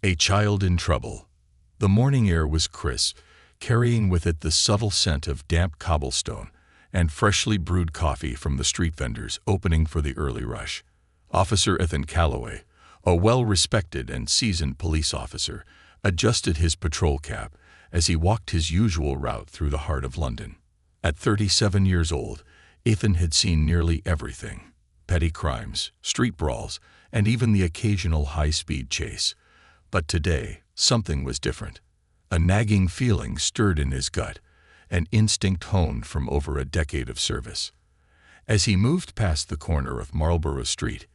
A child in trouble. The morning air was crisp, carrying with it the subtle scent of damp cobblestone and freshly brewed coffee from the street vendors opening for the early rush. Officer Ethan Calloway, a well-respected and seasoned police officer, adjusted his patrol cap as he walked his usual route through the heart of London. At 37 years old, Ethan had seen nearly everything: petty crimes, street brawls, and even the occasional high-speed chase. But today, something was different. A nagging feeling stirred in his gut, an instinct honed from over a decade of service. As he moved past the corner of Marlborough Street,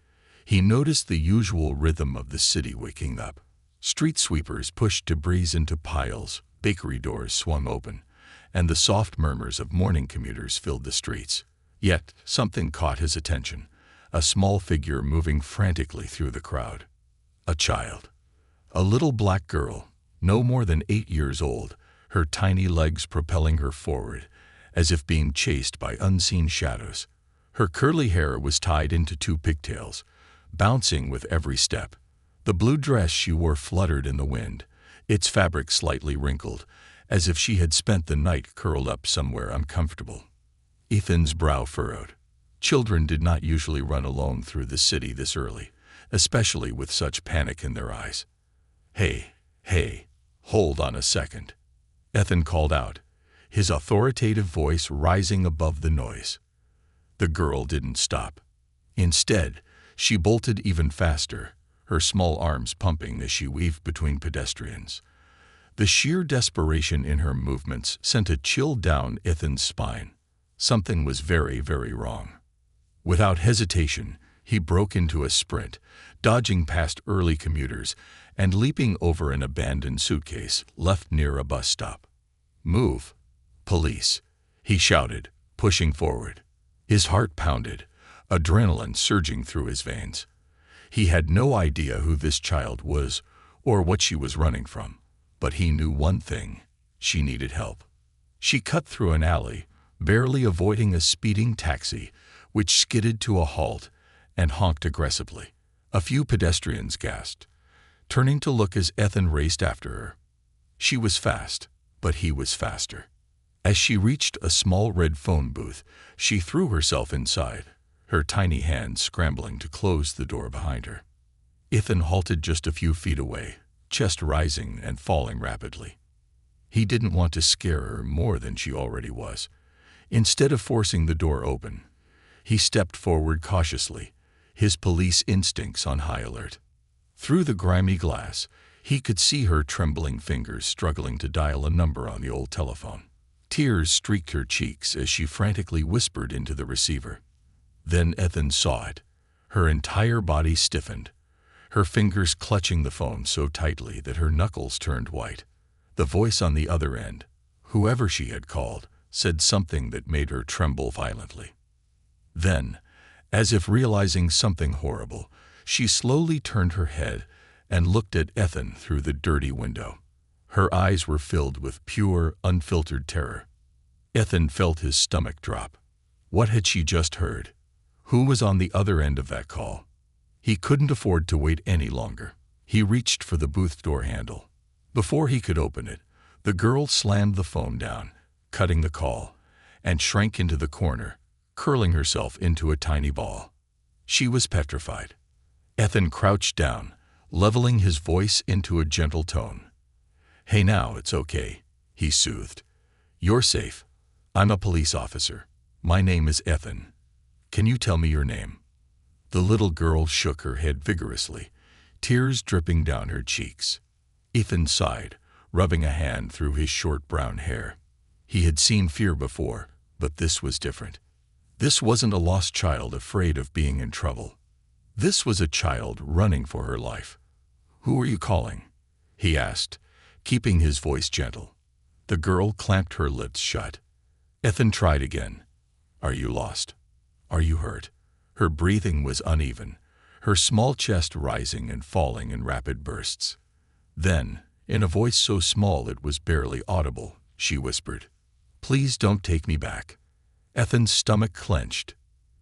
he noticed the usual rhythm of the city waking up. Street sweepers pushed debris into piles, bakery doors swung open, and the soft murmurs of morning commuters filled the streets. Yet, something caught his attention, a small figure moving frantically through the crowd. A child. A little black girl, no more than 8 years old, her tiny legs propelling her forward, as if being chased by unseen shadows. Her curly hair was tied into 2 pigtails, bouncing with every step. The blue dress she wore fluttered in the wind, its fabric slightly wrinkled, as if she had spent the night curled up somewhere uncomfortable. Ethan's brow furrowed. Children did not usually run alone through the city this early, especially with such panic in their eyes. Hey, hold on a second," Ethan called out, his authoritative voice rising above the noise. The girl didn't stop. Instead, she bolted even faster, her small arms pumping as she weaved between pedestrians. The sheer desperation in her movements sent a chill down Ethan's spine. Something was very, very wrong. Without hesitation, he broke into a sprint, dodging past early commuters and leaping over an abandoned suitcase left near a bus stop. "Move! Police!" he shouted, pushing forward. His heart pounded, adrenaline surging through his veins. He had no idea who this child was or what she was running from, but he knew one thing: she needed help. She cut through an alley, barely avoiding a speeding taxi, which skidded to a halt and honked aggressively. A few pedestrians gasped, turning to look as Ethan raced after her. She was fast, but he was faster. As she reached a small red phone booth, she threw herself inside, her tiny hands scrambling to close the door behind her. Ethan halted just a few feet away, chest rising and falling rapidly. He didn't want to scare her more than she already was. Instead of forcing the door open, he stepped forward cautiously, his police instincts on high alert. Through the grimy glass, he could see her trembling fingers struggling to dial a number on the old telephone. Tears streaked her cheeks as she frantically whispered into the receiver. Then Ethan saw it. Her entire body stiffened, her fingers clutching the phone so tightly that her knuckles turned white. The voice on the other end, whoever she had called, said something that made her tremble violently. Then, as if realizing something horrible, she slowly turned her head and looked at Ethan through the dirty window. Her eyes were filled with pure, unfiltered terror. Ethan felt his stomach drop. What had she just heard? Who was on the other end of that call? He couldn't afford to wait any longer. He reached for the booth door handle. Before he could open it, the girl slammed the phone down, cutting the call, and shrank into the corner, curling herself into a tiny ball. She was petrified. Ethan crouched down, leveling his voice into a gentle tone. "Hey, now, it's okay," he soothed. "You're safe. I'm a police officer. My name is Ethan. Can you tell me your name?" The little girl shook her head vigorously, tears dripping down her cheeks. Ethan sighed, rubbing a hand through his short brown hair. He had seen fear before, but this was different. This wasn't a lost child afraid of being in trouble. This was a child running for her life. "Who are you calling?" he asked, keeping his voice gentle. The girl clamped her lips shut. Ethan tried again. "Are you lost? Are you hurt?" Her breathing was uneven, her small chest rising and falling in rapid bursts. Then, in a voice so small it was barely audible, she whispered, "Please don't take me back." Ethan's stomach clenched.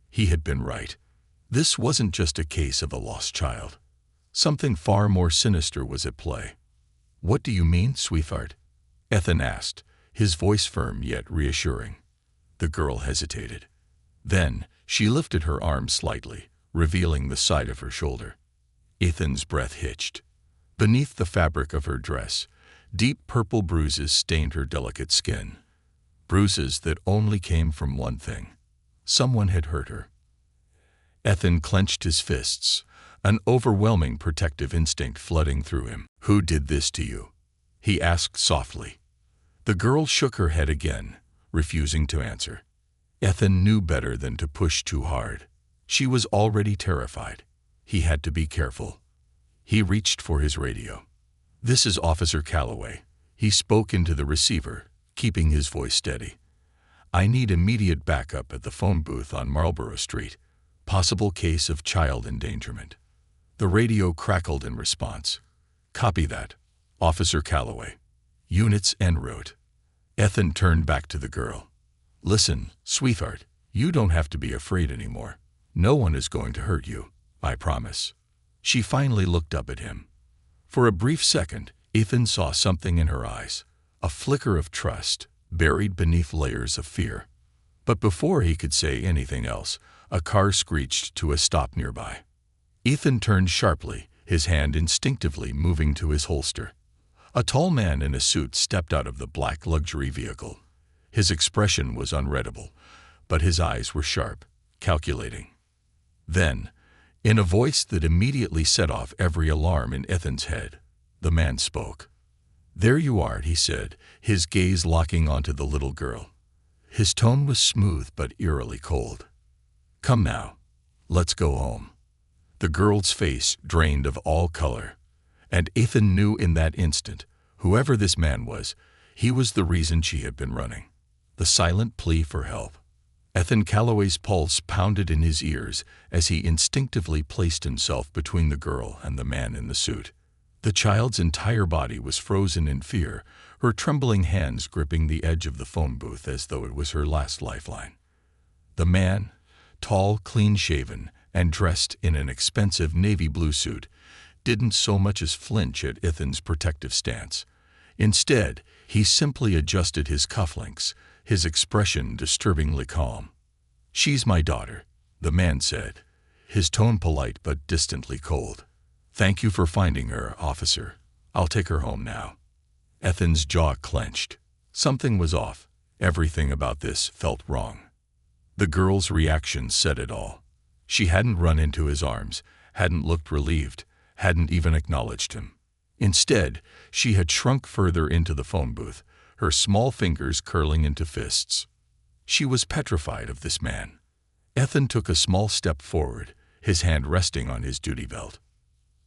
He had been right. This wasn't just a case of a lost child. Something far more sinister was at play. "What do you mean, sweetheart?" Ethan asked, his voice firm yet reassuring. The girl hesitated. Then she lifted her arm slightly, revealing the side of her shoulder. Ethan's breath hitched. Beneath the fabric of her dress, deep purple bruises stained her delicate skin. Bruises that only came from one thing. Someone had hurt her. Ethan clenched his fists, an overwhelming protective instinct flooding through him. "Who did this to you?" he asked softly. The girl shook her head again, refusing to answer. Ethan knew better than to push too hard. She was already terrified. He had to be careful. He reached for his radio. "This is Officer Calloway." He spoke into the receiver, keeping his voice steady. "I need immediate backup at the phone booth on Marlborough Street. Possible case of child endangerment." The radio crackled in response. "Copy that, Officer Calloway. Units en route." Ethan turned back to the girl. "Listen, sweetheart, you don't have to be afraid anymore. No one is going to hurt you, I promise." She finally looked up at him. For a brief second, Ethan saw something in her eyes, a flicker of trust buried beneath layers of fear. But before he could say anything else, a car screeched to a stop nearby. Ethan turned sharply, his hand instinctively moving to his holster. A tall man in a suit stepped out of the black luxury vehicle. His expression was unreadable, but his eyes were sharp, calculating. Then, in a voice that immediately set off every alarm in Ethan's head, the man spoke. "There you are," he said, his gaze locking onto the little girl. His tone was smooth but eerily cold. "Come now. Let's go home." The girl's face drained of all color, and Ethan knew in that instant, whoever this man was, he was the reason she had been running. The silent plea for help. Ethan Calloway's pulse pounded in his ears as he instinctively placed himself between the girl and the man in the suit. The child's entire body was frozen in fear, her trembling hands gripping the edge of the phone booth as though it was her last lifeline. The man, tall, clean-shaven, and dressed in an expensive navy blue suit, didn't so much as flinch at Ethan's protective stance. Instead, he simply adjusted his cufflinks, his expression disturbingly calm. "She's my daughter," the man said, his tone polite but distantly cold. "Thank you for finding her, officer. I'll take her home now." Ethan's jaw clenched. Something was off. Everything about this felt wrong. The girl's reaction said it all. She hadn't run into his arms, hadn't looked relieved, hadn't even acknowledged him. Instead, she had shrunk further into the phone booth, her small fingers curling into fists. She was petrified of this man. Ethan took a small step forward, his hand resting on his duty belt.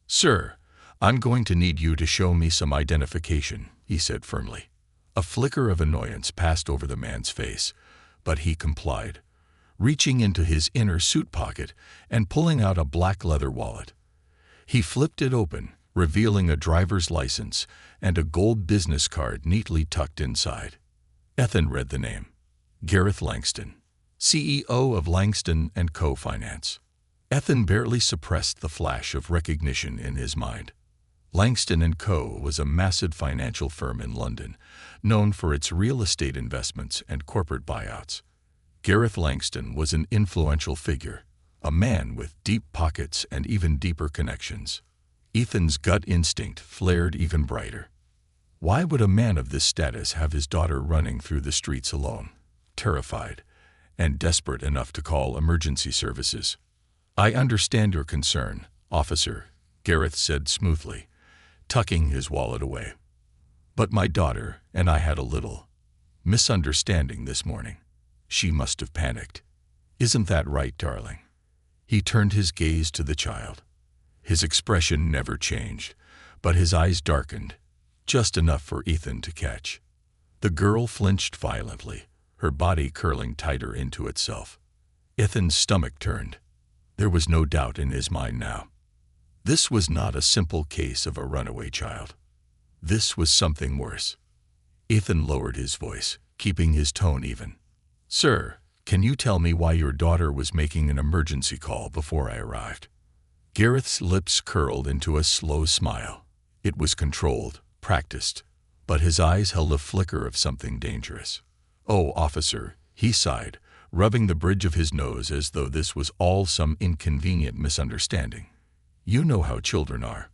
"Sir, I'm going to need you to show me some identification," he said firmly. A flicker of annoyance passed over the man's face, but he complied, reaching into his inner suit pocket and pulling out a black leather wallet. He flipped it open, revealing a driver's license and a gold business card neatly tucked inside. Ethan read the name. Gareth Langston, CEO of Langston & Co. Finance. Ethan barely suppressed the flash of recognition in his mind. Langston & Co. was a massive financial firm in London, known for its real estate investments and corporate buyouts. Gareth Langston was an influential figure, a man with deep pockets and even deeper connections. Ethan's gut instinct flared even brighter. Why would a man of this status have his daughter running through the streets alone, terrified, and desperate enough to call emergency services? "I understand your concern, officer," Gareth said smoothly, tucking his wallet away. "But my daughter and I had a little misunderstanding this morning. She must have panicked. Isn't that right, darling?" He turned his gaze to the child. His expression never changed, but his eyes darkened, just enough for Ethan to catch. The girl flinched violently, her body curling tighter into itself. Ethan's stomach turned. There was no doubt in his mind now. This was not a simple case of a runaway child. This was something worse. Ethan lowered his voice, keeping his tone even. "Sir, can you tell me why your daughter was making an emergency call before I arrived?" Gareth's lips curled into a slow smile. It was controlled, practiced, but his eyes held a flicker of something dangerous. "Oh, officer," he sighed, rubbing the bridge of his nose as though this was all some inconvenient misunderstanding. "You know how children are.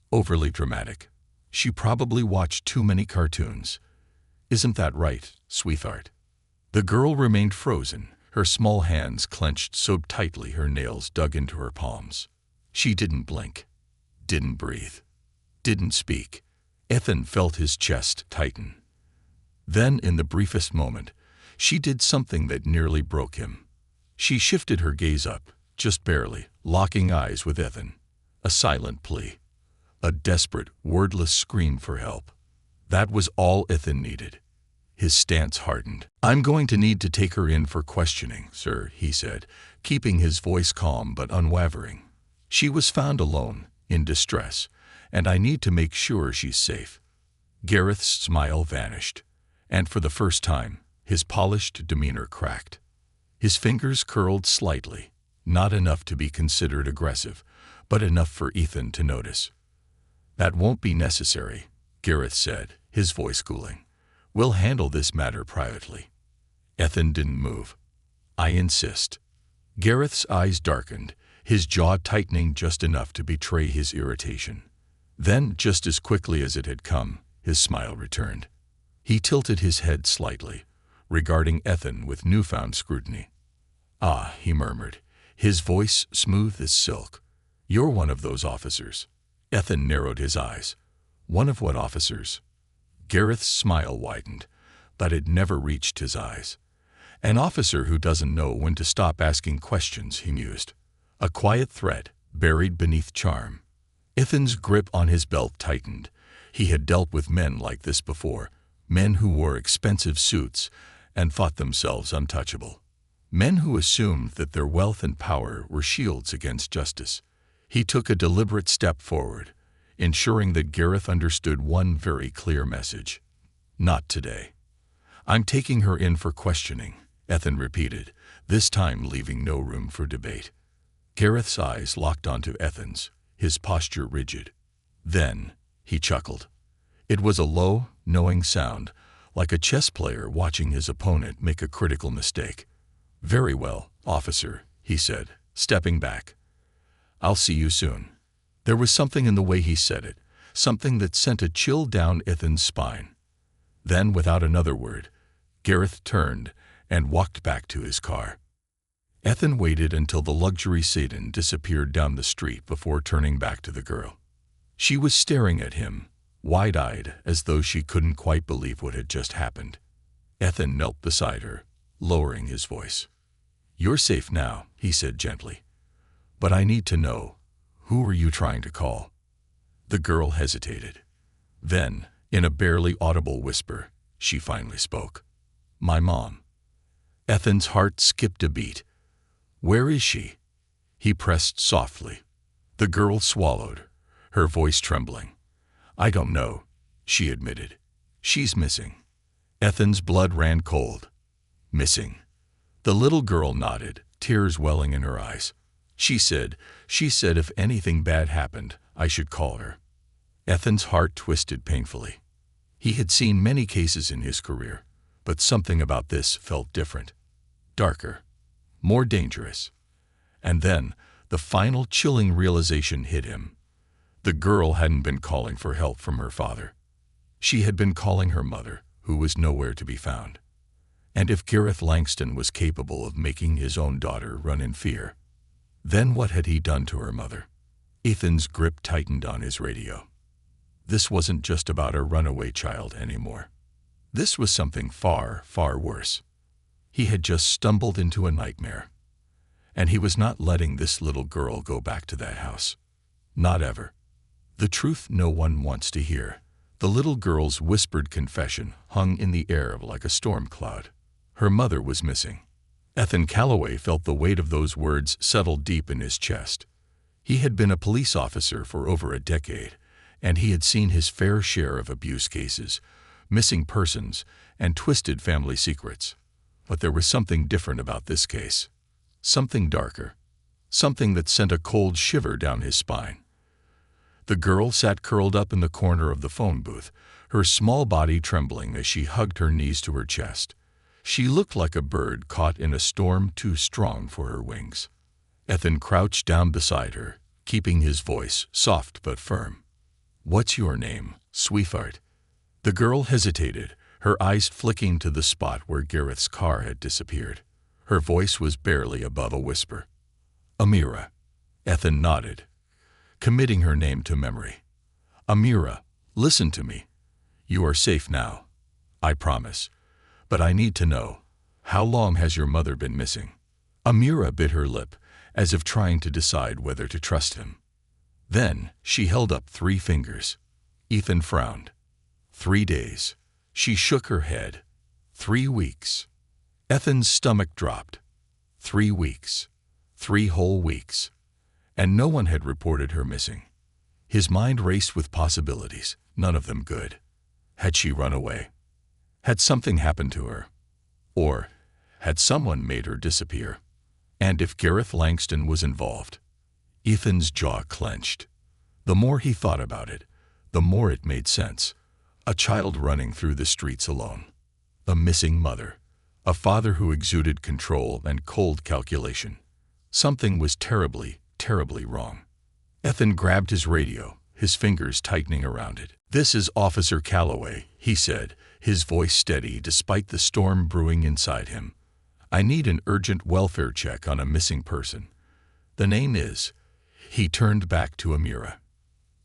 Overly dramatic. She probably watched too many cartoons. Isn't that right, sweetheart?" The girl remained frozen, her small hands clenched so tightly her nails dug into her palms. She didn't blink, didn't breathe, didn't speak. Ethan felt his chest tighten. Then, in the briefest moment, she did something that nearly broke him. She shifted her gaze up, just barely, locking eyes with Ethan. A silent plea. A desperate, wordless scream for help. That was all Ethan needed. His stance hardened. "I'm going to need to take her in for questioning, sir," he said, keeping his voice calm but unwavering. "She was found alone, in distress, and I need to make sure she's safe." Gareth's smile vanished, and for the first time, his polished demeanor cracked. His fingers curled slightly, not enough to be considered aggressive, but enough for Ethan to notice. "That won't be necessary," Gareth said, his voice cooling. "We'll handle this matter privately." Ethan didn't move. "I insist." Gareth's eyes darkened, his jaw tightening just enough to betray his irritation. Then, just as quickly as it had come, his smile returned. He tilted his head slightly, regarding Ethan with newfound scrutiny. "Ah," he murmured, his voice smooth as silk. "You're one of those officers." Ethan narrowed his eyes. "One of what officers?" Gareth's smile widened, but it never reached his eyes. "An officer who doesn't know when to stop asking questions," he mused. A quiet threat, buried beneath charm. Ethan's grip on his belt tightened. He had dealt with men like this before, men who wore expensive suits and thought themselves untouchable. Men who assumed that their wealth and power were shields against justice. He took a deliberate step forward, ensuring that Gareth understood one very clear message. "Not today." "I'm taking her in for questioning," Ethan repeated, this time leaving no room for debate. Gareth's eyes locked onto Ethan's, his posture rigid. "Then," he chuckled. It was a low, knowing sound, like a chess player watching his opponent make a critical mistake. "Very well, officer," he said, stepping back. "I'll see you soon." There was something in the way he said it, something that sent a chill down Ethan's spine. Then, without another word, Gareth turned and walked back to his car. Ethan waited until the luxury sedan disappeared down the street before turning back to the girl. She was staring at him, wide-eyed, as though she couldn't quite believe what had just happened. Ethan knelt beside her, lowering his voice. "You're safe now," he said gently. "But I need to know, who were you trying to call?" The girl hesitated. Then, in a barely audible whisper, she finally spoke. "My mom." Ethan's heart skipped a beat. "Where is she?" He pressed softly. The girl swallowed, her voice trembling. "I don't know," she admitted. "She's missing." Ethan's blood ran cold. "Missing?" The little girl nodded, tears welling in her eyes. She said if anything bad happened, I should call her." Ethan's heart twisted painfully. He had seen many cases in his career, but something about this felt different. Darker. More dangerous. And then, the final chilling realization hit him. The girl hadn't been calling for help from her father. She had been calling her mother, who was nowhere to be found. And if Gareth Langston was capable of making his own daughter run in fear, then what had he done to her mother? Ethan's grip tightened on his radio. This wasn't just about a runaway child anymore. This was something far, far worse. He had just stumbled into a nightmare. And he was not letting this little girl go back to that house. Not ever. The truth no one wants to hear. The little girl's whispered confession hung in the air like a storm cloud. Her mother was missing. Ethan Calloway felt the weight of those words settle deep in his chest. He had been a police officer for over a decade, and he had seen his fair share of abuse cases, missing persons, and twisted family secrets. But there was something different about this case. Something darker. something that sent a cold shiver down his spine. The girl sat curled up in the corner of the phone booth, her small body trembling as she hugged her knees to her chest. She looked like a bird caught in a storm too strong for her wings. Ethan crouched down beside her, keeping his voice soft but firm. "What's your name, sweetheart?" The girl hesitated, her eyes flicking to the spot where Gareth's car had disappeared. Her voice was barely above a whisper. "Amira." Ethan nodded, committing her name to memory. "Amira, listen to me. You are safe now. I promise. But I need to know, how long has your mother been missing?" Amira bit her lip, as if trying to decide whether to trust him. Then she held up 3 fingers. Ethan frowned. 3 days. She shook her head. 3 weeks. Ethan's stomach dropped. 3 weeks. 3 whole weeks. And no one had reported her missing. His mind raced with possibilities, none of them good. Had she run away? Had something happened to her? Or had someone made her disappear? And if Gareth Langston was involved? Ethan's jaw clenched. The more he thought about it, the more it made sense. A child running through the streets alone. A missing mother. A father who exuded control and cold calculation. Something was terribly, terribly wrong. Ethan grabbed his radio, his fingers tightening around it. "This is Officer Calloway," he said, his voice steady despite the storm brewing inside him. "I need an urgent welfare check on a missing person. The name is..." He turned back to Amira.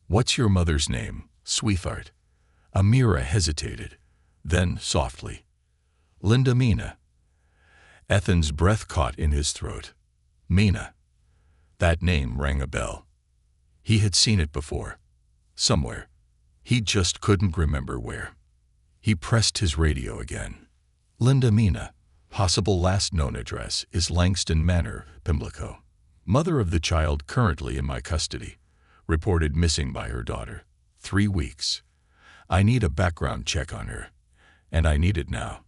"What's your mother's name, sweetheart?" Amira hesitated, then softly, "Linda Mina." Ethan's breath caught in his throat. Mina. That name rang a bell. He had seen it before. Somewhere. He just couldn't remember where. He pressed his radio again. "Linda Mina. Possible last known address is Langston Manor, Pimlico. Mother of the child currently in my custody. Reported missing by her daughter. 3 weeks. I need a background check on her. And I need it now."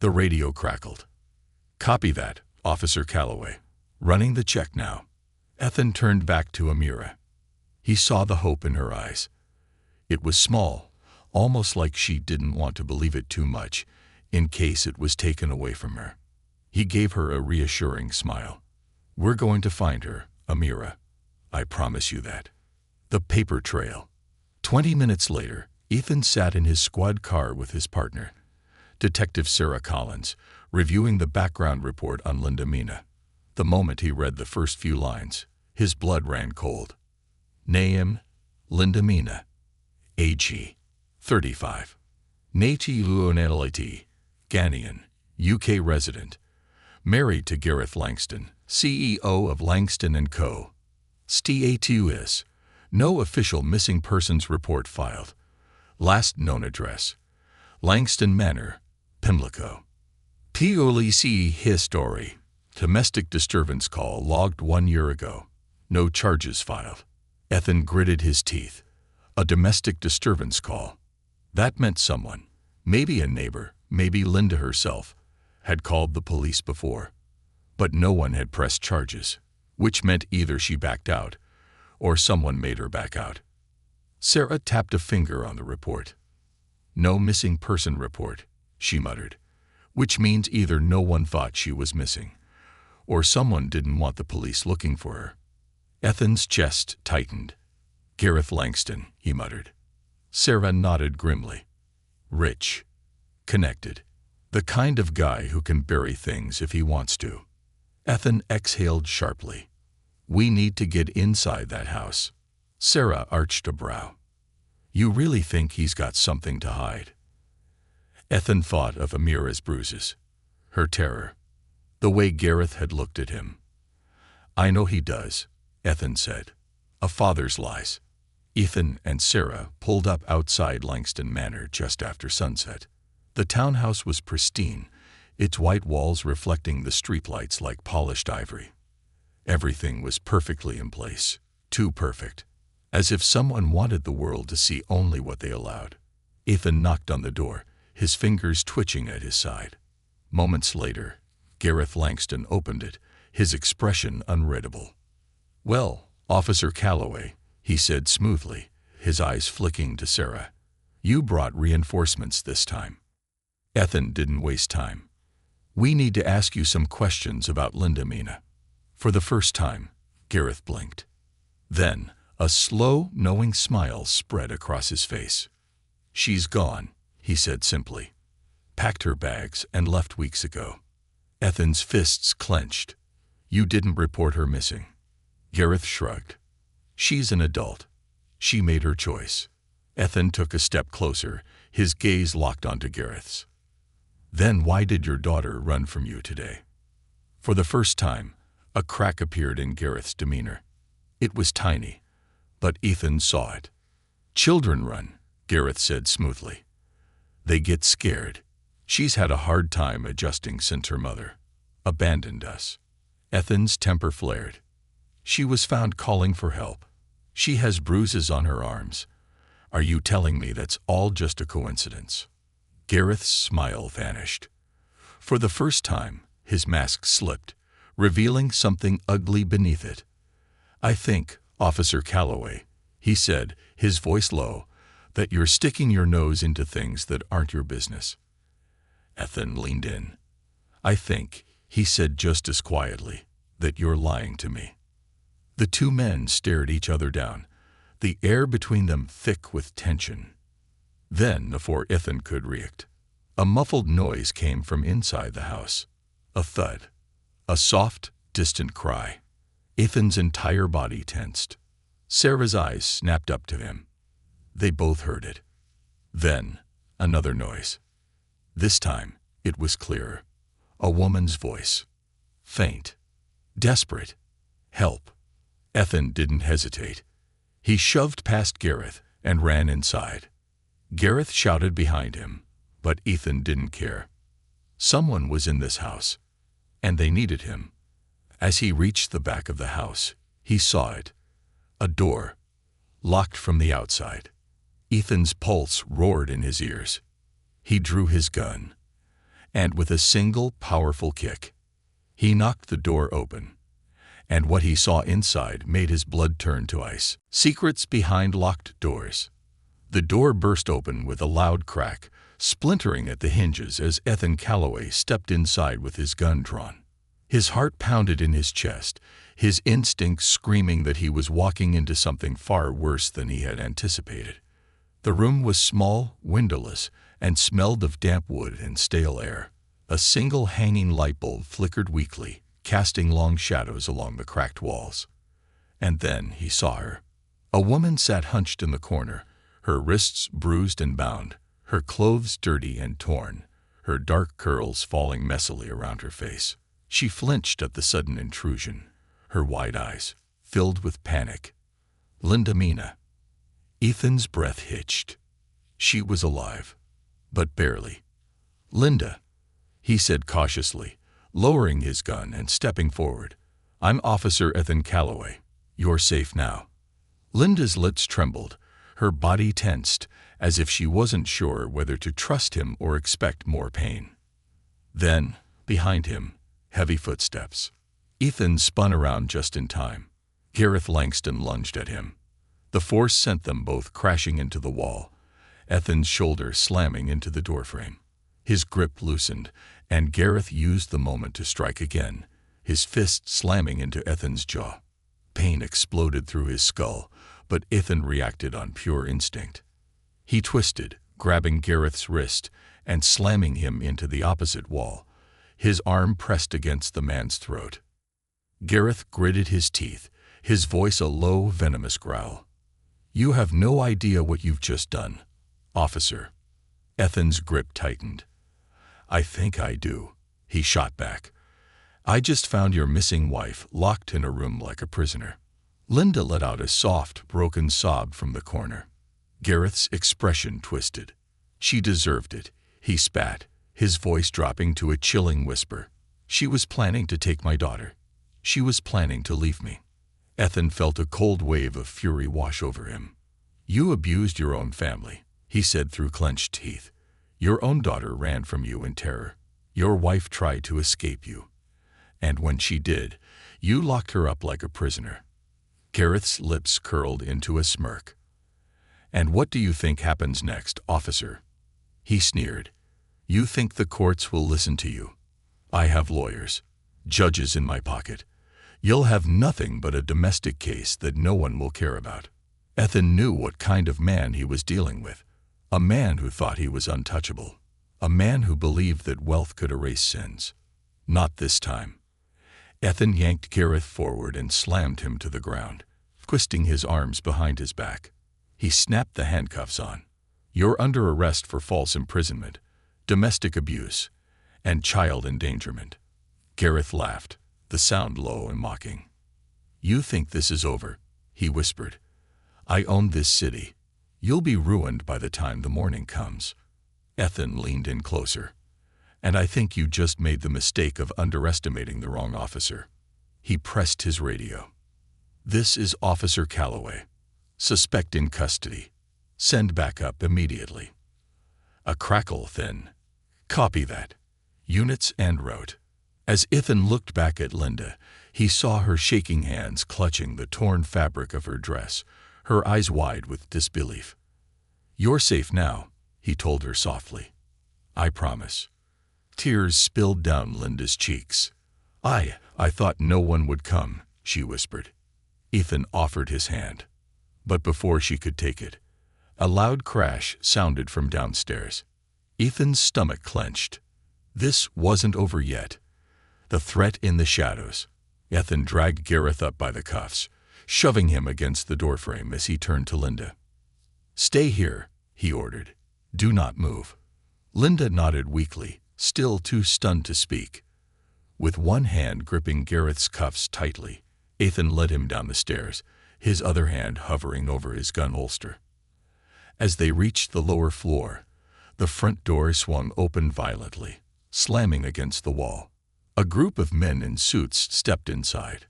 The radio crackled. "Copy that, Officer Calloway. Running the check now." Ethan turned back to Amira. He saw the hope in her eyes. It was small, almost like she didn't want to believe it too much, in case it was taken away from her. He gave her a reassuring smile. "We're going to find her, Amira. I promise you that." The paper trail. 20 minutes later, Ethan sat in his squad car with his partner, Detective Sarah Collins, reviewing the background report on Linda Mina. The moment he read the first few lines, his blood ran cold. Name, Linda Mina. Age, 35. Nationality, Ghanaian, UK resident. Married to Gareth Langston, CEO of Langston & Co. Status. No official missing persons report filed. Last known address, Langston Manor, Pimlico. Police history. Domestic disturbance call logged 1 year ago. No charges filed. Ethan gritted his teeth. A domestic disturbance call. That meant someone, maybe a neighbor, maybe Linda herself, had called the police before. But no one had pressed charges, which meant either she backed out or someone made her back out. Sarah tapped a finger on the report. "No missing person report," she muttered, which means either no one thought she was missing or someone didn't want the police looking for her. Ethan's chest tightened. "Gareth Langston," he muttered. Sarah nodded grimly. "Rich. Connected. The kind of guy who can bury things if he wants to." Ethan exhaled sharply. "We need to get inside that house." Sarah arched a brow. "You really think he's got something to hide?" Ethan thought of Amira's bruises, her terror, the way Gareth had looked at him. "I know he does," Ethan said. "A father's lies." Ethan and Sarah pulled up outside Langston Manor just after sunset. The townhouse was pristine, its white walls reflecting the streetlights like polished ivory. Everything was perfectly in place, too perfect, as if someone wanted the world to see only what they allowed. Ethan knocked on the door, his fingers twitching at his side. Moments later, Gareth Langston opened it, his expression unreadable. "Well, Officer Calloway," he said smoothly, his eyes flicking to Sarah, "you brought reinforcements this time." Ethan didn't waste time. "We need to ask you some questions about Linda, Mina." For the first time, Gareth blinked. Then, a slow, knowing smile spread across his face. "She's gone," he said simply. "Packed her bags and left weeks ago." Ethan's fists clenched. "You didn't report her missing." Gareth shrugged. "She's an adult. She made her choice." Ethan took a step closer, his gaze locked onto Gareth's. "Then why did your daughter run from you today?" For the first time, a crack appeared in Gareth's demeanor. It was tiny, but Ethan saw it. "Children run," Gareth said smoothly. "They get scared. She's had a hard time adjusting since her mother abandoned us." Ethan's temper flared. "She was found calling for help. She has bruises on her arms. Are you telling me that's all just a coincidence?" Gareth's smile vanished. For the first time, his mask slipped, revealing something ugly beneath it. "I think, Officer Calloway," he said, his voice low, "that you're sticking your nose into things that aren't your business." Ethan leaned in. "I think," he said just as quietly, "that you're lying to me." The two men stared each other down, the air between them thick with tension. Then, before Ethan could react, a muffled noise came from inside the house. A thud. A soft, distant cry. Ethan's entire body tensed. Sarah's eyes snapped up to him. They both heard it. Then, another noise. This time, it was clearer. A woman's voice. Faint. Desperate. "Help." Ethan didn't hesitate. He shoved past Gareth and ran inside. Gareth shouted behind him, but Ethan didn't care. Someone was in this house, and they needed him. As he reached the back of the house, he saw it. A door, locked from the outside. Ethan's pulse roared in his ears. He drew his gun, and with a single powerful kick, he knocked the door open. And what he saw inside made his blood turn to ice. Secrets behind locked doors. The door burst open with a loud crack, splintering at the hinges as Ethan Calloway stepped inside with his gun drawn. His heart pounded in his chest, his instincts screaming that he was walking into something far worse than he had anticipated. The room was small, windowless, and smelled of damp wood and stale air. A single hanging light bulb flickered weakly, casting long shadows along the cracked walls. And then he saw her. A woman sat hunched in the corner, her wrists bruised and bound, her clothes dirty and torn, her dark curls falling messily around her face. She flinched at the sudden intrusion, her wide eyes filled with panic. Linda Mina. Ethan's breath hitched. She was alive, but barely. "Linda," he said cautiously, lowering his gun and stepping forward. "I'm Officer Ethan Calloway. You're safe now." Linda's lips trembled, her body tensed, as if she wasn't sure whether to trust him or expect more pain. Then, behind him, heavy footsteps. Ethan spun around just in time. Gareth Langston lunged at him. The force sent them both crashing into the wall, Ethan's shoulder slamming into the doorframe. His grip loosened, and Gareth used the moment to strike again, his fist slamming into Ethan's jaw. Pain exploded through his skull, but Ethan reacted on pure instinct. He twisted, grabbing Gareth's wrist and slamming him into the opposite wall, his arm pressed against the man's throat. Gareth gritted his teeth, his voice a low, venomous growl. "You have no idea what you've just done, officer." Ethan's grip tightened. "I think I do," he shot back. "I just found your missing wife locked in a room like a prisoner." Linda let out a soft, broken sob from the corner. Gareth's expression twisted. "She deserved it," he spat, his voice dropping to a chilling whisper. "She was planning to take my daughter. She was planning to leave me." Ethan felt a cold wave of fury wash over him. "You abused your own family," he said through clenched teeth. "Your own daughter ran from you in terror. Your wife tried to escape you. And when she did, you locked her up like a prisoner. Gareth's lips curled into a smirk. "And what do you think happens next, officer?" He sneered. "You think the courts will listen to you? I have lawyers, judges in my pocket. You'll have nothing but a domestic case that no one will care about." Ethan knew what kind of man he was dealing with. A man who thought he was untouchable. A man who believed that wealth could erase sins. Not this time. Ethan yanked Gareth forward and slammed him to the ground, twisting his arms behind his back. He snapped the handcuffs on. "You're under arrest for false imprisonment, domestic abuse, and child endangerment." Gareth laughed, the sound low and mocking. "You think this is over?" he whispered. "I own this city. You'll be ruined by the time the morning comes." Ethan leaned in closer. "And I think you just made the mistake of underestimating the wrong officer." He pressed his radio. "This is Officer Calloway. Suspect in custody. Send backup immediately." A crackle thin. "Copy that." Units en route. As Ethan looked back at Linda, he saw her shaking hands clutching the torn fabric of her dress, her eyes wide with disbelief. "You're safe now," he told her softly. "I promise." Tears spilled down Linda's cheeks. I thought no one would come," she whispered. Ethan offered his hand. But before she could take it, a loud crash sounded from downstairs. Ethan's stomach clenched. This wasn't over yet. The threat in the shadows. Ethan dragged Gareth up by the cuffs, shoving him against the doorframe as he turned to Linda. "Stay here," he ordered. "Do not move." Linda nodded weakly, still too stunned to speak. With one hand gripping Gareth's cuffs tightly, Ethan led him down the stairs, his other hand hovering over his gun holster. As they reached the lower floor, the front door swung open violently, slamming against the wall. A group of men in suits stepped inside.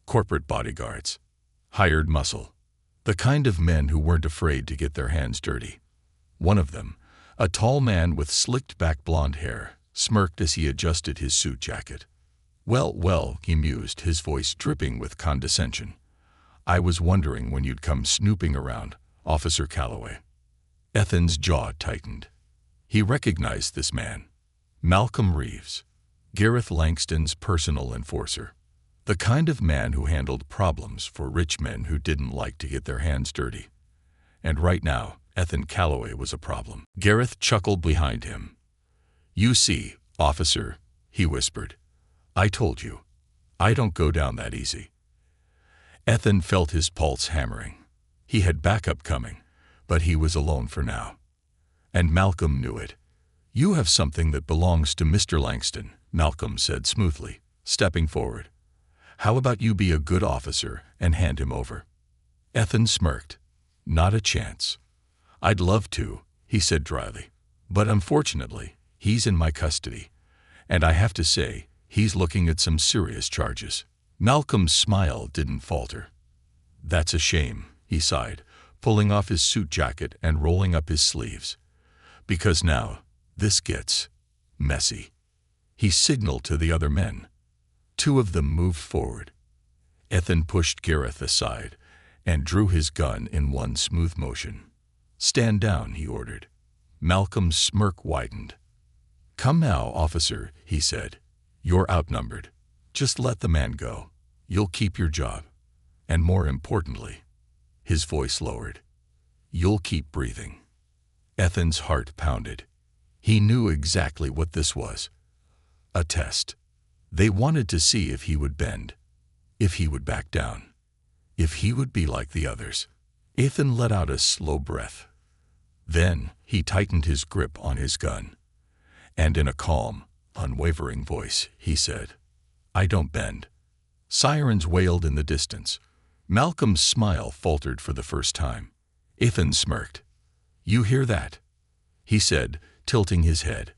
Corporate bodyguards. Hired muscle. The kind of men who weren't afraid to get their hands dirty. One of them, a tall man with slicked-back blonde hair, smirked as he adjusted his suit jacket. Well, he mused, his voice dripping with condescension. "I was wondering when you'd come snooping around, Officer Calloway." Ethan's jaw tightened. He recognized this man. Malcolm Reeves, Gareth Langston's personal enforcer. The kind of man who handled problems for rich men who didn't like to get their hands dirty. And right now, Ethan Calloway was a problem. Gareth chuckled behind him. "You see, officer," he whispered. "I told you. I don't go down that easy." Ethan felt his pulse hammering. He had backup coming, but he was alone for now. And Malcolm knew it. "You have something that belongs to Mr. Langston," Malcolm said smoothly, stepping forward. "How about you be a good officer and hand him over?" Ethan smirked. "Not a chance." "I'd love to," he said dryly. "But unfortunately, he's in my custody. And I have to say, he's looking at some serious charges." Malcolm's smile didn't falter. "That's a shame," he sighed, pulling off his suit jacket and rolling up his sleeves. "Because now, this gets messy." He signaled to the other men. Two of them moved forward. Ethan pushed Gareth aside and drew his gun in one smooth motion. "Stand down," he ordered. Malcolm's smirk widened. "Come now, officer," he said. "You're outnumbered. Just let the man go. You'll keep your job. And more importantly," his voice lowered, "you'll keep breathing." Ethan's heart pounded. He knew exactly what this was. A test. They wanted to see if he would bend, if he would back down, if he would be like the others. Ethan let out a slow breath. Then he tightened his grip on his gun. And in a calm, unwavering voice, he said, "I don't bend." Sirens wailed in the distance. Malcolm's smile faltered for the first time. Ethan smirked. "You hear that?" he said, tilting his head.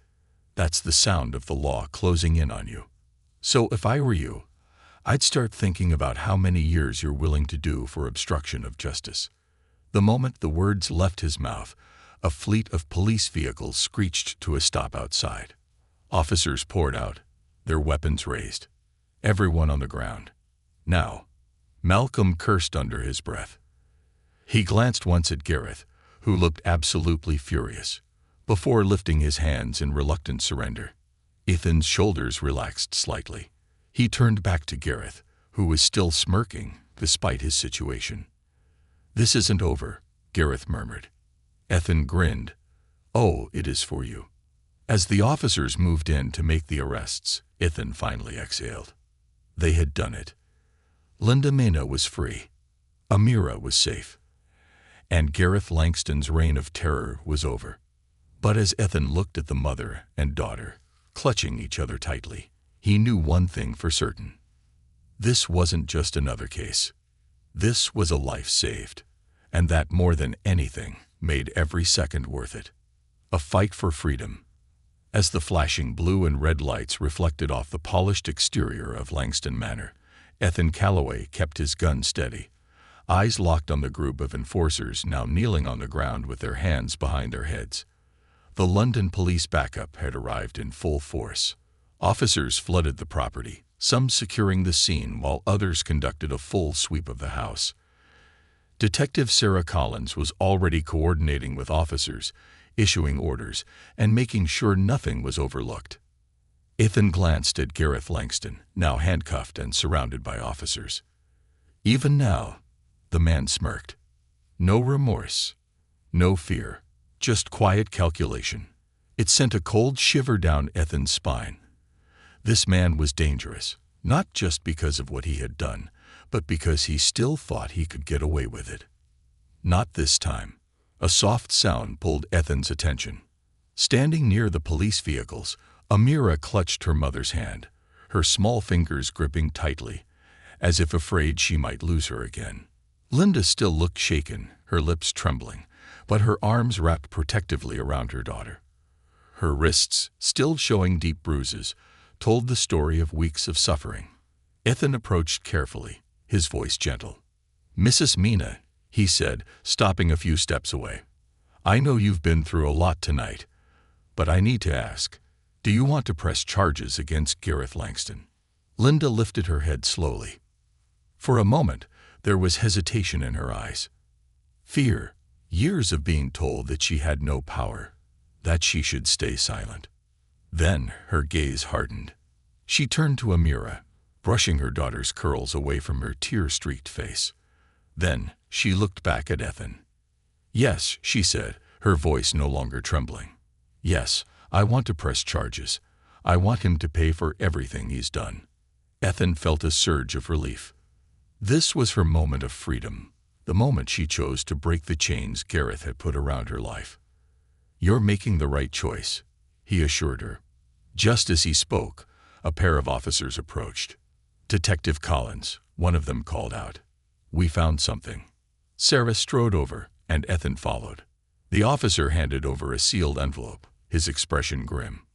"That's the sound of the law closing in on you. So if I were you, I'd start thinking about how many years you're willing to do for obstruction of justice." The moment the words left his mouth, a fleet of police vehicles screeched to a stop outside. Officers poured out, their weapons raised. Everyone on the ground. Now, Malcolm cursed under his breath. He glanced once at Gareth, who looked absolutely furious, before lifting his hands in reluctant surrender. Ethan's shoulders relaxed slightly. He turned back to Gareth, who was still smirking despite his situation. "This isn't over," Gareth murmured. Ethan grinned. "Oh, it is for you." As the officers moved in to make the arrests, Ethan finally exhaled. They had done it. Linda Mena was free. Amira was safe. And Gareth Langston's reign of terror was over. But as Ethan looked at the mother and daughter, clutching each other tightly, he knew one thing for certain. This wasn't just another case. This was a life saved, and that more than anything made every second worth it. A fight for freedom. As the flashing blue and red lights reflected off the polished exterior of Langston Manor, Ethan Calloway kept his gun steady, eyes locked on the group of enforcers now kneeling on the ground with their hands behind their heads. The London police backup had arrived in full force. Officers flooded the property, some securing the scene while others conducted a full sweep of the house. Detective Sarah Collins was already coordinating with officers, issuing orders, and making sure nothing was overlooked. Ethan glanced at Gareth Langston, now handcuffed and surrounded by officers. Even now, the man smirked. No remorse, no fear, just quiet calculation. It sent a cold shiver down Ethan's spine. This man was dangerous, not just because of what he had done, but because he still thought he could get away with it. Not this time. A soft sound pulled Ethan's attention. Standing near the police vehicles, Amira clutched her mother's hand, her small fingers gripping tightly, as if afraid she might lose her again. Linda still looked shaken, her lips trembling, but her arms wrapped protectively around her daughter. Her wrists, still showing deep bruises, told the story of weeks of suffering. Ethan approached carefully, his voice gentle. "Mrs. Mena," he said, stopping a few steps away. "I know you've been through a lot tonight, but I need to ask, do you want to press charges against Gareth Langston?" Linda lifted her head slowly. For a moment, there was hesitation in her eyes. Fear, years of being told that she had no power, that she should stay silent. Then her gaze hardened. She turned to Amira, brushing her daughter's curls away from her tear-streaked face. Then she looked back at Ethan. "Yes," she said, her voice no longer trembling. "Yes, I want to press charges. I want him to pay for everything he's done." Ethan felt a surge of relief. This was her moment of freedom, the moment she chose to break the chains Gareth had put around her life. "You're making the right choice," he assured her. Just as he spoke, a pair of officers approached. "Detective Collins," one of them called out. "We found something." Sarah strode over, and Ethan followed. The officer handed over a sealed envelope, his expression grim.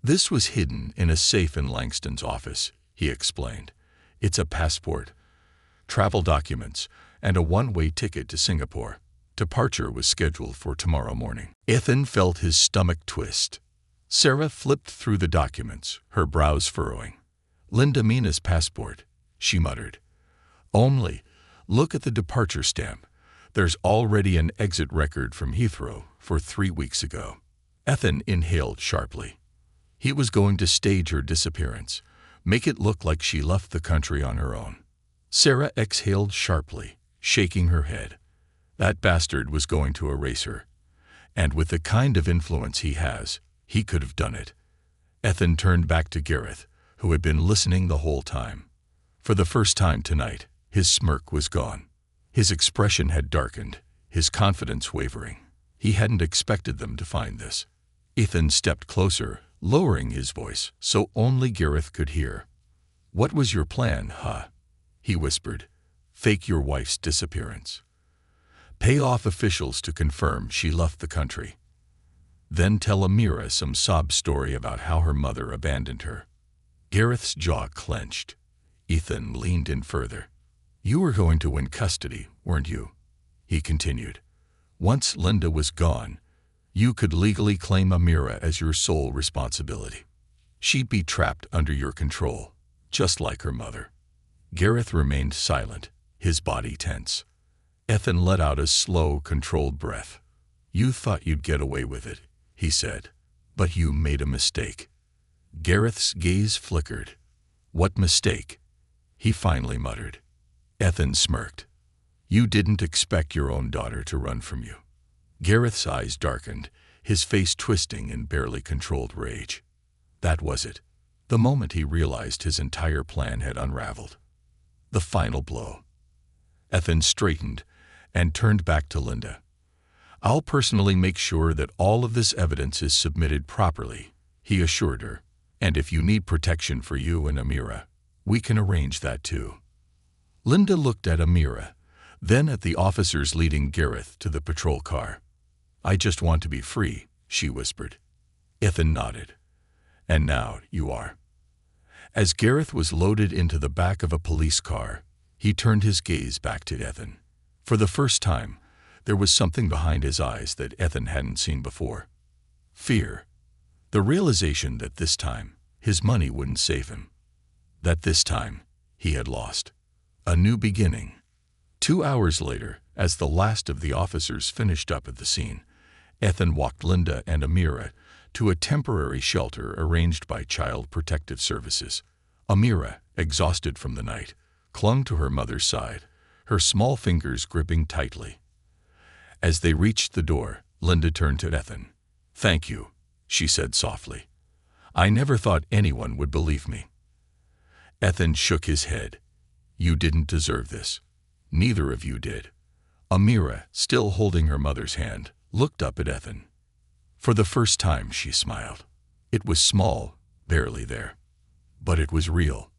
"This was hidden in a safe in Langston's office," he explained. "It's a passport, travel documents, and a one-way ticket to Singapore. Departure was scheduled for tomorrow morning." Ethan felt his stomach twist. Sarah flipped through the documents, her brows furrowing. "Linda Mena's passport," she muttered. "Only, look at the departure stamp. There's already an exit record from Heathrow for 3 weeks ago." Ethan inhaled sharply. He was going to stage her disappearance, make it look like she left the country on her own. Sarah exhaled sharply, shaking her head. That bastard was going to erase her. And with the kind of influence he has, he could have done it. Ethan turned back to Gareth, who had been listening the whole time. For the first time tonight, his smirk was gone. His expression had darkened, his confidence wavering. He hadn't expected them to find this. Ethan stepped closer, lowering his voice so only Gareth could hear. "What was your plan, huh?" he whispered. "Fake your wife's disappearance. Pay off officials to confirm she left the country. Then tell Amira some sob story about how her mother abandoned her." Gareth's jaw clenched. Ethan leaned in further. "You were going to win custody, weren't you?" he continued. "Once Linda was gone, you could legally claim Amira as your sole responsibility. She'd be trapped under your control, just like her mother." Gareth remained silent, his body tense. Ethan let out a slow, controlled breath. "You thought you'd get away with it," he said. "But you made a mistake." Gareth's gaze flickered. "What mistake?" he finally muttered. Ethan smirked. "You didn't expect your own daughter to run from you." Gareth's eyes darkened, his face twisting in barely controlled rage. That was it. The moment he realized his entire plan had unraveled. The final blow. Ethan straightened and turned back to Linda. "I'll personally make sure that all of this evidence is submitted properly," he assured her. "And if you need protection for you and Amira, we can arrange that too." Linda looked at Amira, then at the officers leading Gareth to the patrol car. "I just want to be free," she whispered. Ethan nodded. "And now you are." As Gareth was loaded into the back of a police car, he turned his gaze back to Ethan. For the first time, there was something behind his eyes that Ethan hadn't seen before. Fear. The realization that this time, his money wouldn't save him. That this time, he had lost. A new beginning. 2 hours later, as the last of the officers finished up at the scene, Ethan walked Linda and Amira to a temporary shelter arranged by Child Protective Services. Amira, exhausted from the night, clung to her mother's side, her small fingers gripping tightly. As they reached the door, Linda turned to Ethan. "Thank you," she said softly. "I never thought anyone would believe me." Ethan shook his head. "You didn't deserve this. Neither of you did." Amira, still holding her mother's hand, looked up at Ethan. For the first time, she smiled. It was small, barely there. But it was real.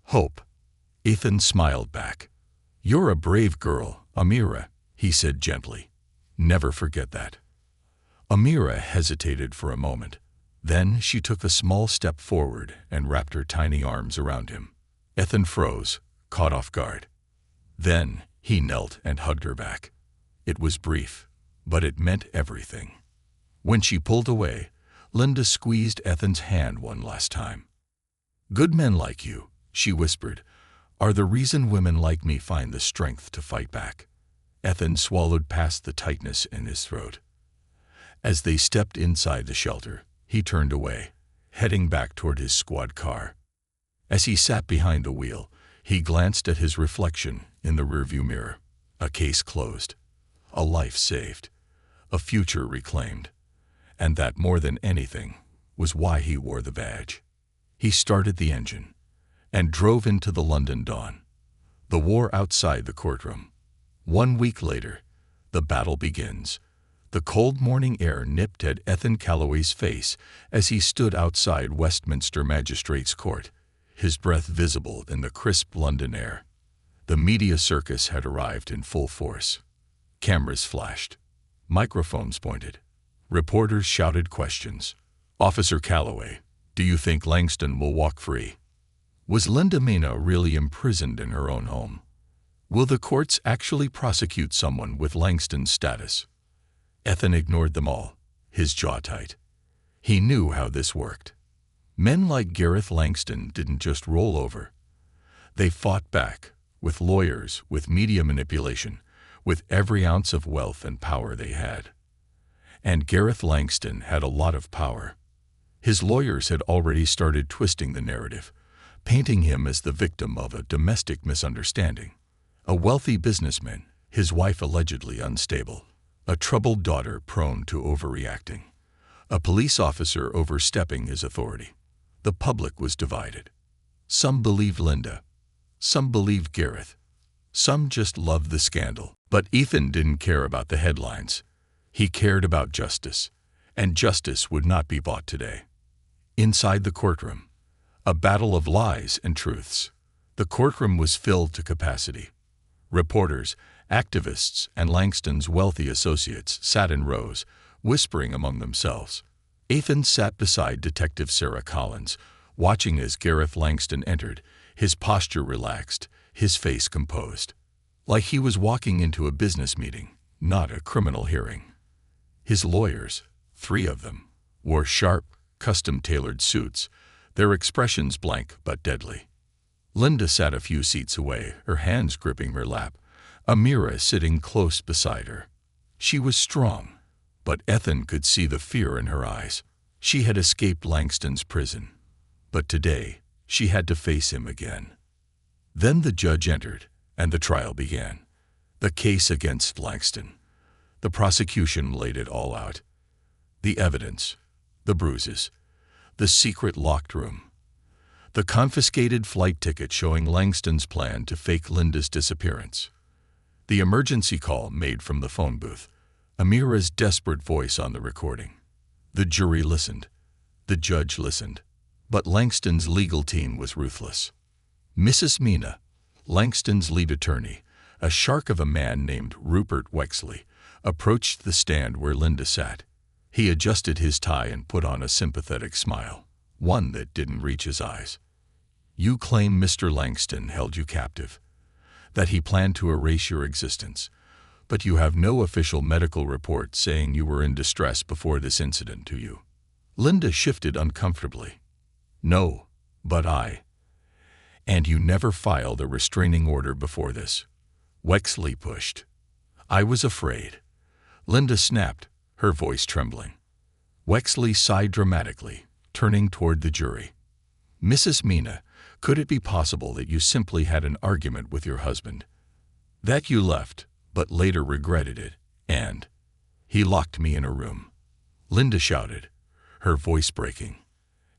Hope. Ethan smiled back. "You're a brave girl, Amira," he said gently. "Never forget that." Amira hesitated for a moment. Then she took a small step forward and wrapped her tiny arms around him. Ethan froze, caught off guard. Then he knelt and hugged her back. It was brief, but it meant everything. When she pulled away, Linda squeezed Ethan's hand one last time. "Good men like you," she whispered, "are the reason women like me find the strength to fight back." Ethan swallowed past the tightness in his throat. As they stepped inside the shelter, he turned away, heading back toward his squad car. As he sat behind the wheel, he glanced at his reflection in the rearview mirror. A case closed. A life saved. A future reclaimed. And that, more than anything, was why he wore the badge. He started the engine and drove into the London dawn. The war outside the courtroom. 1 week later, the battle begins. The cold morning air nipped at Ethan Calloway's face as he stood outside Westminster Magistrates' Court, his breath visible in the crisp London air. The media circus had arrived in full force. Cameras flashed. Microphones pointed. Reporters shouted questions. "Officer Calloway, do you think Langston will walk free? Was Linda Mena really imprisoned in her own home? Will the courts actually prosecute someone with Langston's status?" Ethan ignored them all, his jaw tight. He knew how this worked. Men like Gareth Langston didn't just roll over. They fought back, with lawyers, with media manipulation, with every ounce of wealth and power they had. And Gareth Langston had a lot of power. His lawyers had already started twisting the narrative, painting him as the victim of a domestic misunderstanding. A wealthy businessman, his wife allegedly unstable, a troubled daughter prone to overreacting, a police officer overstepping his authority. The public was divided. Some believed Linda. Some believed Gareth. Some just loved the scandal. But Ethan didn't care about the headlines. He cared about justice, and justice would not be bought today. Inside the courtroom, a battle of lies and truths. The courtroom was filled to capacity. Reporters, activists, and Langston's wealthy associates sat in rows, whispering among themselves. Ethan sat beside Detective Sarah Collins, watching as Gareth Langston entered, his posture relaxed, his face composed. Like he was walking into a business meeting, not a criminal hearing. His lawyers, 3 of them, wore sharp, custom-tailored suits, their expressions blank but deadly. Linda sat a few seats away, her hands gripping her lap, Amira sitting close beside her. She was strong, but Ethan could see the fear in her eyes. She had escaped Langston's prison, but today she had to face him again. Then the judge entered, and the trial began. The case against Langston. The prosecution laid it all out. The evidence, the bruises, the secret locked room, the confiscated flight ticket showing Langston's plan to fake Linda's disappearance, the emergency call made from the phone booth, Amira's desperate voice on the recording. The jury listened. The judge listened. But Langston's legal team was ruthless. Mrs. Mina, Langston's lead attorney, a shark of a man named Rupert Wexley, approached the stand where Linda sat. He adjusted his tie and put on a sympathetic smile, one that didn't reach his eyes. You claim Mr. Langston held you captive, that he planned to erase your existence, but you have no official medical report saying you were in distress before this incident to you. Linda shifted uncomfortably. No, but And you never filed a restraining order before this. Wexley pushed. I was afraid. Linda snapped, her voice trembling. Wexley sighed dramatically, turning toward the jury. Mrs. Mina, could it be possible that you simply had an argument with your husband? That you left, but later regretted it, and he locked me in a room. Linda shouted, her voice breaking.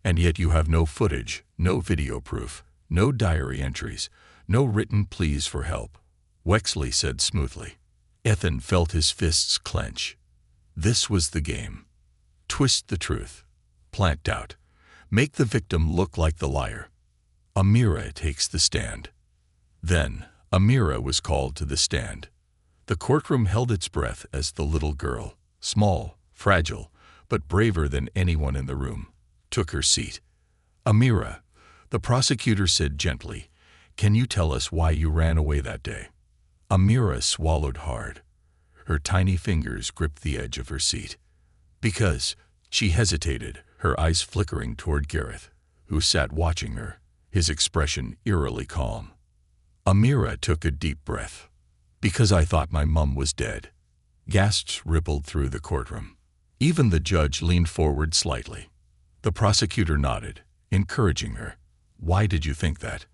And yet you have no footage, no video proof, no diary entries, no written pleas for help. Wexley said smoothly. Ethan felt his fists clench. This was the game. Twist the truth. Plant doubt. Make the victim look like the liar. Amira takes the stand. Then, Amira was called to the stand. The courtroom held its breath as the little girl, small, fragile, but braver than anyone in the room, took her seat. Amira, the prosecutor said gently, can you tell us why you ran away that day? Amira swallowed hard. Her tiny fingers gripped the edge of her seat. Because, she hesitated, her eyes flickering toward Gareth, who sat watching her, his expression eerily calm. Amira took a deep breath. Because I thought my mum was dead. Gasps rippled through the courtroom. Even the judge leaned forward slightly. The prosecutor nodded, encouraging her. Why did you think that?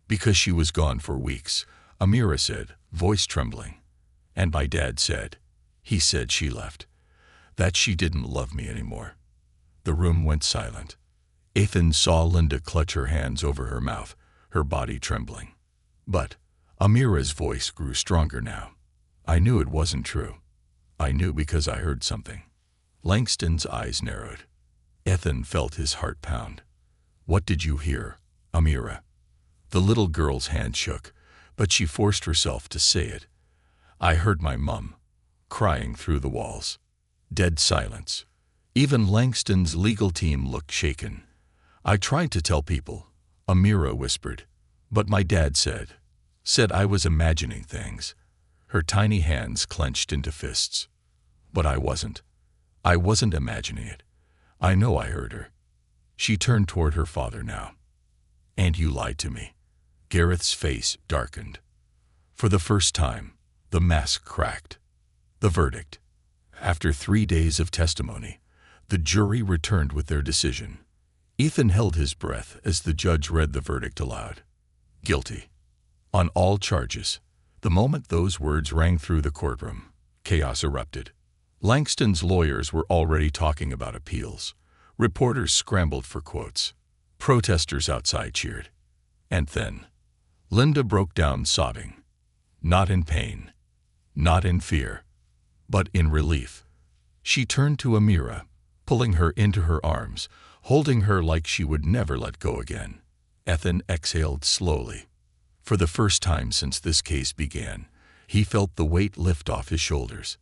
Because she was gone for weeks, Amira said, voice trembling. And my dad said, he said she left, that she didn't love me anymore. The room went silent. Ethan saw Linda clutch her hands over her mouth, her body trembling. But Amira's voice grew stronger now. I knew it wasn't true. I knew because I heard something. Langston's eyes narrowed. Ethan felt his heart pound. What did you hear, Amira? The little girl's hand shook, but she forced herself to say it. I heard my mum, crying through the walls. Dead silence. Even Langston's legal team looked shaken. I tried to tell people, Amira whispered, but my dad said I was imagining things. Her tiny hands clenched into fists. But I wasn't. I wasn't imagining it. I know I heard her. She turned toward her father now. And you lied to me. Gareth's face darkened. For the first time, the mask cracked. The verdict. After 3 days of testimony, the jury returned with their decision. Ethan held his breath as the judge read the verdict aloud. Guilty. On all charges. The moment those words rang through the courtroom, chaos erupted. Langston's lawyers were already talking about appeals. Reporters scrambled for quotes. Protesters outside cheered. And then, Linda broke down sobbing. Not in pain, not in fear, but in relief. She turned to Amira, pulling her into her arms, holding her like she would never let go again. Ethan exhaled slowly. For the first time since this case began, he felt the weight lift off his shoulders.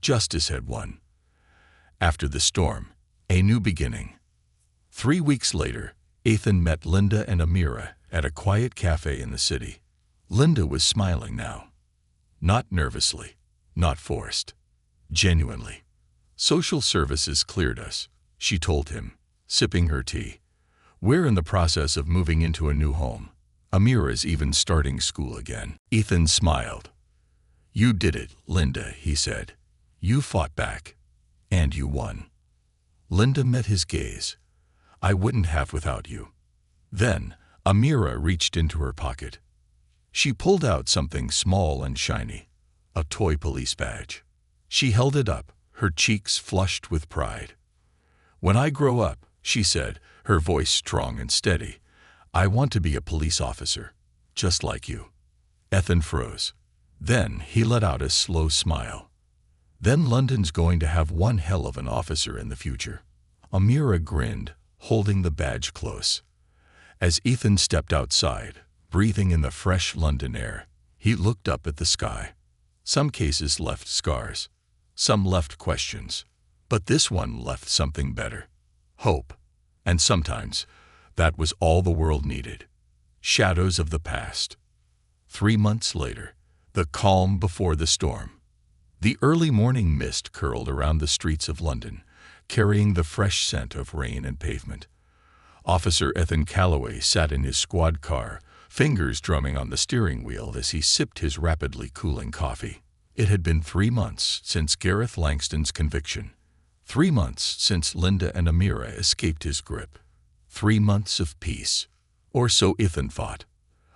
Justice had won. After the storm, a new beginning. 3 weeks later, Ethan met Linda and Amira at a quiet cafe in the city. Linda was smiling now. Not nervously, not forced. Genuinely. Social services cleared us, she told him, sipping her tea. We're in the process of moving into a new home. Amira's even starting school again. Ethan smiled. "You did it, Linda," he said. "You fought back. And you won." Linda met his gaze. "I wouldn't have without you." Then Amira reached into her pocket. She pulled out something small and shiny, a toy police badge. She held it up, her cheeks flushed with pride. "When I grow up," she said, her voice strong and steady, "I want to be a police officer, just like you." Ethan froze. Then he let out a slow smile. "Then London's going to have one hell of an officer in the future." Amira grinned, holding the badge close. As Ethan stepped outside, breathing in the fresh London air, he looked up at the sky. Some cases left scars. Some left questions. But this one left something better. Hope. And sometimes, that was all the world needed. Shadows of the past. 3 months later, the calm before the storm. The early morning mist curled around the streets of London, carrying the fresh scent of rain and pavement. Officer Ethan Calloway sat in his squad car, fingers drumming on the steering wheel as he sipped his rapidly cooling coffee. It had been 3 months since Gareth Langston's conviction. 3 months since Linda and Amira escaped his grip. 3 months of peace. Or so Ethan thought.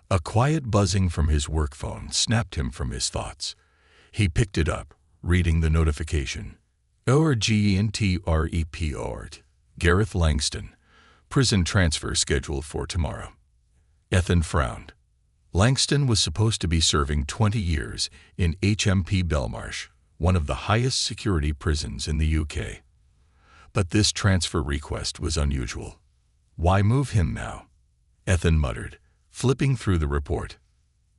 A quiet buzzing from his work phone snapped him from his thoughts. He picked it up, reading the notification. ORGENTREPORT. Gareth Langston. Prison transfer scheduled for tomorrow. Ethan frowned. Langston was supposed to be serving 20 years in HMP Belmarsh, one of the highest security prisons in the UK. But this transfer request was unusual. Why move him now? Ethan muttered, flipping through the report.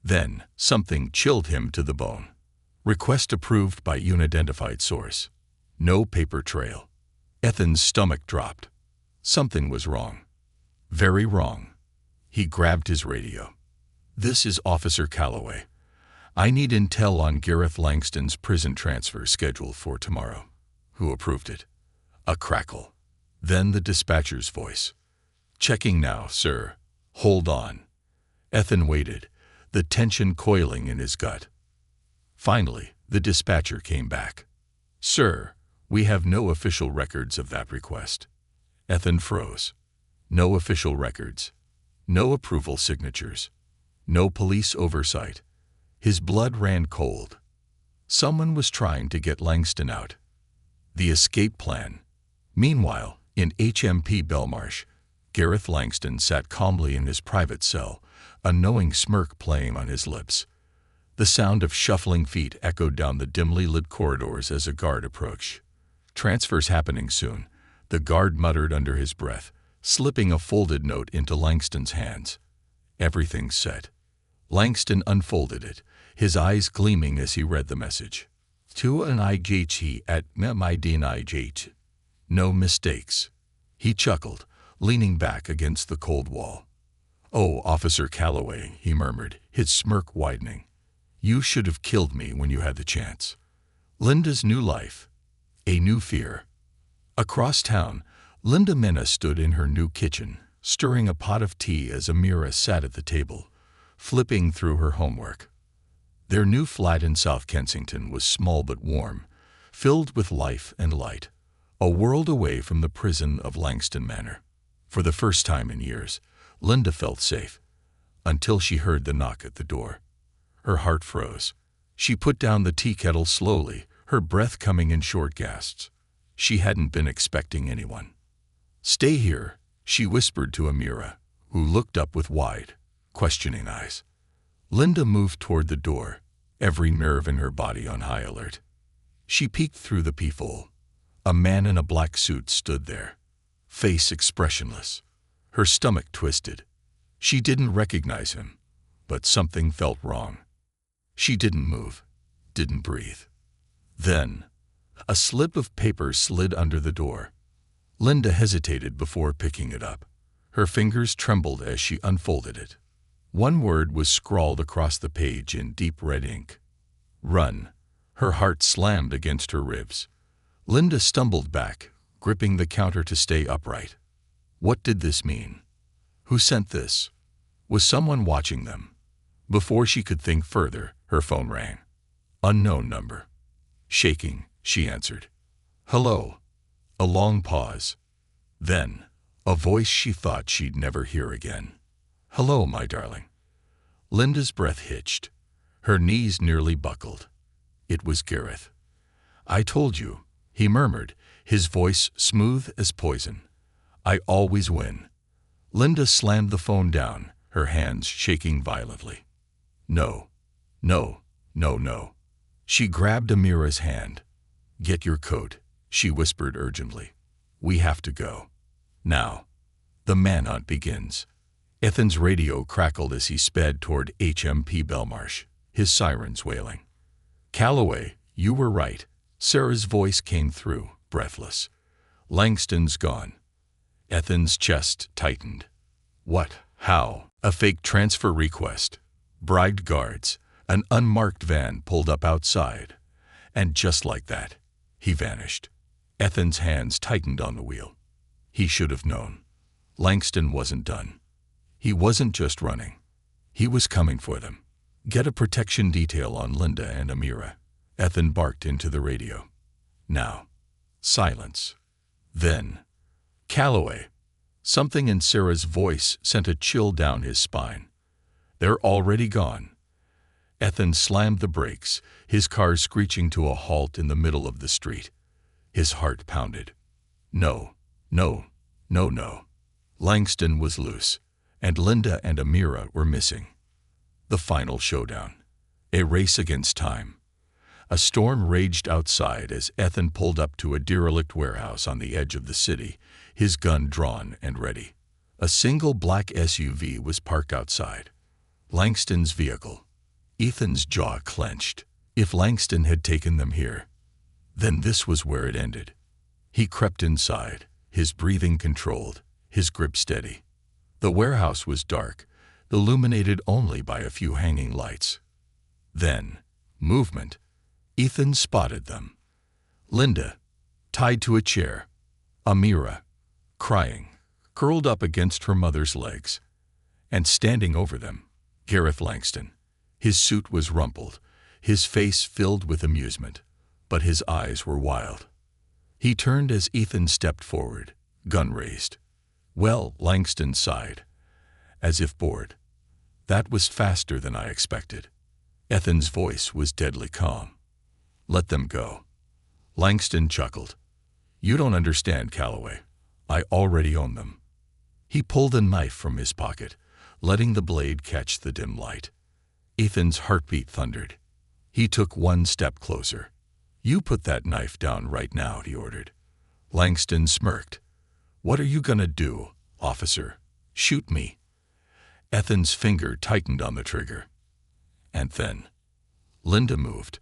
Then, something chilled him to the bone. Request approved by unidentified source. No paper trail. Ethan's stomach dropped. Something was wrong. Very wrong. He grabbed his radio. "This is Officer Calloway. I need intel on Gareth Langston's prison transfer schedule for tomorrow." Who approved it? A crackle. Then the dispatcher's voice. "Checking now, sir. Hold on." Ethan waited, the tension coiling in his gut. Finally, the dispatcher came back. "Sir, we have no official records of that request." Ethan froze. No official records. No approval signatures. No police oversight. His blood ran cold. Someone was trying to get Langston out. The escape plan. Meanwhile, in HMP Belmarsh, Gareth Langston sat calmly in his private cell, a knowing smirk playing on his lips. The sound of shuffling feet echoed down the dimly lit corridors as a guard approached. "Transfer's happening soon," the guard muttered under his breath, slipping a folded note into Langston's hands. "Everything's set." Langston unfolded it, his eyes gleaming as he read the message. "To an IGT at MIDNIGT. No mistakes." He chuckled, leaning back against the cold wall. "Oh, Officer Calloway," he murmured, his smirk widening. "You should have killed me when you had the chance." Linda's new life. A new fear. Across town, Linda Minna stood in her new kitchen, stirring a pot of tea as Amira sat at the table, flipping through her homework. Their new flat in South Kensington was small but warm, filled with life and light, a world away from the prison of Langston Manor. For the first time in years, Linda felt safe, until she heard the knock at the door. Her heart froze. She put down the tea kettle slowly, her breath coming in short gasps. She hadn't been expecting anyone. "Stay here," she whispered to Amira, who looked up with wide, questioning eyes. Linda moved toward the door, every nerve in her body on high alert. She peeked through the peephole. A man in a black suit stood there, face expressionless, her stomach twisted. She didn't recognize him, but something felt wrong. She didn't move, didn't breathe. Then, a slip of paper slid under the door. Linda hesitated before picking it up. Her fingers trembled as she unfolded it. One word was scrawled across the page in deep red ink. "Run." Her heart slammed against her ribs. Linda stumbled back, gripping the counter to stay upright. What did this mean? Who sent this? Was someone watching them? Before she could think further, her phone rang. Unknown number. Shaking, she answered. Hello. A long pause. Then, a voice she thought she'd never hear again. Hello, my darling. Linda's breath hitched. Her knees nearly buckled. It was Gareth. I told you, he murmured, his voice smooth as poison. I always win. Linda slammed the phone down, her hands shaking violently. No, no, no, no. She grabbed Amira's hand. Get your coat, she whispered urgently. We have to go. Now. The manhunt begins. Ethan's radio crackled as he sped toward HMP Belmarsh, his sirens wailing. Calloway, you were right. Sarah's voice came through, breathless. Langston's gone. Ethan's chest tightened. What? How? A fake transfer request. Bribed guards. An unmarked van pulled up outside. And just like that, he vanished. Ethan's hands tightened on the wheel. He should have known. Langston wasn't done. He wasn't just running. He was coming for them. Get a protection detail on Linda and Amira. Ethan barked into the radio. Now. Silence. Then. Calloway. Something in Sarah's voice sent a chill down his spine. They're already gone. Ethan slammed the brakes, his car screeching to a halt in the middle of the street. His heart pounded. No, no, no, no. Langston was loose, and Linda and Amira were missing. The final showdown. A race against time. A storm raged outside as Ethan pulled up to a derelict warehouse on the edge of the city, his gun drawn and ready. A single black SUV was parked outside. Langston's vehicle. Ethan's jaw clenched. If Langston had taken them here, then this was where it ended. He crept inside, his breathing controlled, his grip steady. The warehouse was dark, illuminated only by a few hanging lights. Then, movement. Ethan spotted them. Linda, tied to a chair. Amira, crying, curled up against her mother's legs. And standing over them, Gareth Langston. His suit was rumpled, his face filled with amusement, but his eyes were wild. He turned as Ethan stepped forward, gun raised. Well, Langston sighed, as if bored. That was faster than I expected. Ethan's voice was deadly calm. Let them go. Langston chuckled. You don't understand, Calloway. I already own them. He pulled a knife from his pocket, letting the blade catch the dim light. Ethan's heartbeat thundered. He took one step closer. You put that knife down right now, he ordered. Langston smirked. What are you gonna do, officer? Shoot me? Ethan's finger tightened on the trigger. And then, Linda moved.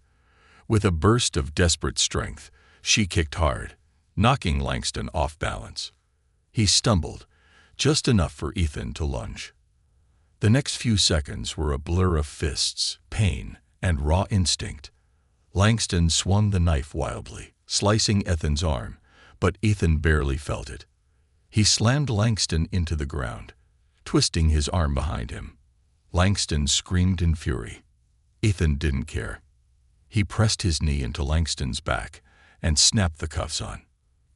With a burst of desperate strength, she kicked hard, knocking Langston off balance. He stumbled, just enough for Ethan to lunge. The next few seconds were a blur of fists, pain, and raw instinct. Langston swung the knife wildly, slicing Ethan's arm, but Ethan barely felt it. He slammed Langston into the ground, twisting his arm behind him. Langston screamed in fury. Ethan didn't care. He pressed his knee into Langston's back and snapped the cuffs on.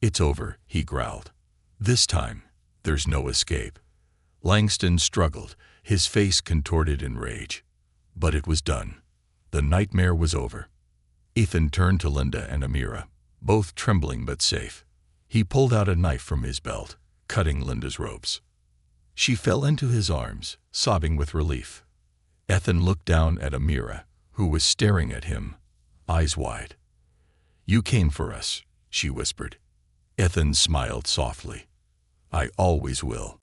It's over, he growled. This time, there's no escape. Langston struggled, his face contorted in rage. But it was done. The nightmare was over. Ethan turned to Linda and Amira, both trembling but safe. He pulled out a knife from his belt, cutting Linda's ropes. She fell into his arms, sobbing with relief. Ethan looked down at Amira, who was staring at him, eyes wide. You came for us, she whispered. Ethan smiled softly. I always will.